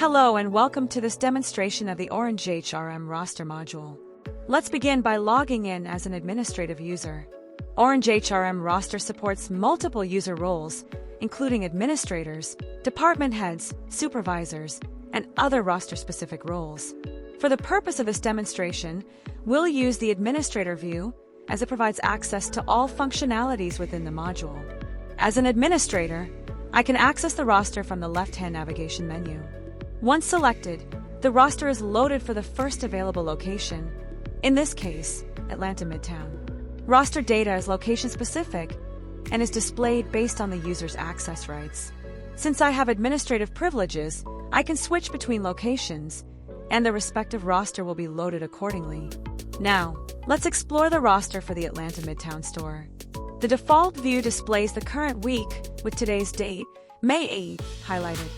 Hello and welcome to this demonstration of the OrangeHRM roster module. Let's begin by logging in as an administrative user. OrangeHRM roster supports multiple user roles, including administrators, department heads, supervisors, and other roster-specific roles. For the purpose of this demonstration, we'll use the administrator view as it provides access to all functionalities within the module. As an administrator, I can access the roster from the left-hand navigation menu. Once selected, the roster is loaded for the first available location, in this case, Atlanta Midtown. Roster data is location-specific and is displayed based on the user's access rights. Since I have administrative privileges, I can switch between locations, and the respective roster will be loaded accordingly. Now, let's explore the roster for the Atlanta Midtown store. The default view displays the current week with today's date, May 8th, highlighted.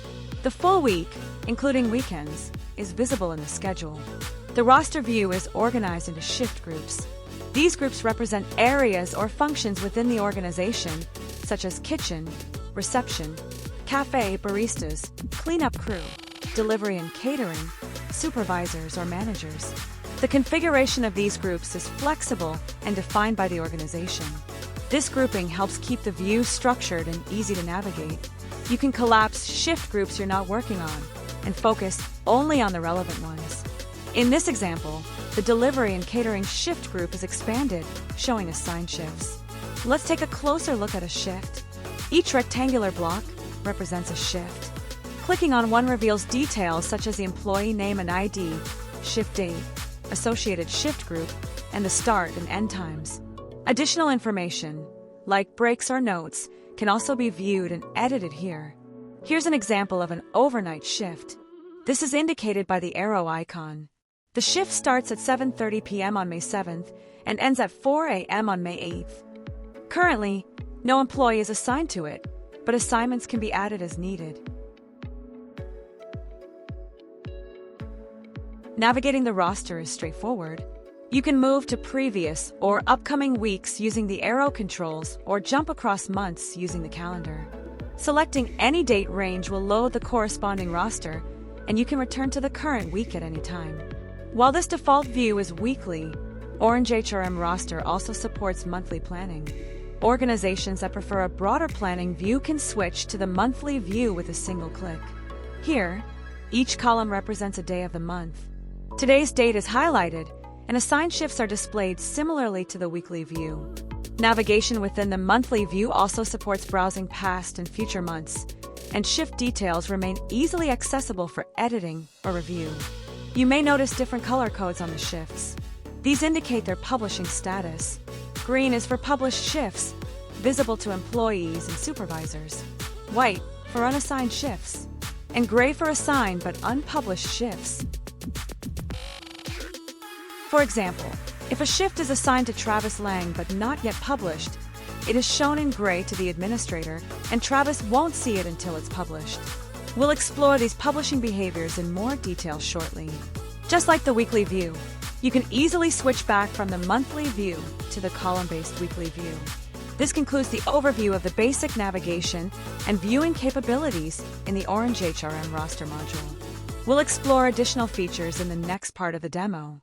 The full week, including weekends, is visible in the schedule. The roster view is organized into shift groups. These groups represent areas or functions within the organization, such as kitchen, reception, cafe, baristas, cleanup crew, delivery and catering, supervisors or managers. The configuration of these groups is flexible and defined by the organization. This grouping helps keep the view structured and easy to navigate. You can collapse shift groups you're not working on and focus only on the relevant ones. In this example, the delivery and catering shift group is expanded, showing assigned shifts. Let's take a closer look at a shift. Each rectangular block represents a shift. Clicking on one reveals details such as the employee name and ID, shift date, associated shift group, and the start and end times. Additional information, like breaks or notes, can also be viewed and edited here. Here's an example of an overnight shift. This is indicated by the arrow icon. The shift starts at 7:30 p.m. on May 7th and ends at 4 a.m. on May 8th. Currently, no employee is assigned to it, but assignments can be added as needed. Navigating the roster is straightforward. You can move to previous or upcoming weeks using the arrow controls or jump across months using the calendar. Selecting any date range will load the corresponding roster, and you can return to the current week at any time. While this default view is weekly, OrangeHRM roster also supports monthly planning. Organizations that prefer a broader planning view can switch to the monthly view with a single click. Here, each column represents a day of the month. Today's date is highlighted, and assigned shifts are displayed similarly to the weekly view. Navigation within the monthly view also supports browsing past and future months, and shift details remain easily accessible for editing or review. You may notice different color codes on the shifts. These indicate their publishing status. Green is for published shifts, visible to employees and supervisors. White for unassigned shifts, and gray for assigned but unpublished shifts. For example, if a shift is assigned to Travis Lang but not yet published, it is shown in gray to the administrator, and Travis won't see it until it's published. We'll explore these publishing behaviors in more detail shortly. Just like the weekly view, you can easily switch back from the monthly view to the column-based weekly view. This concludes the overview of the basic navigation and viewing capabilities in the OrangeHRM roster module. We'll explore additional features in the next part of the demo.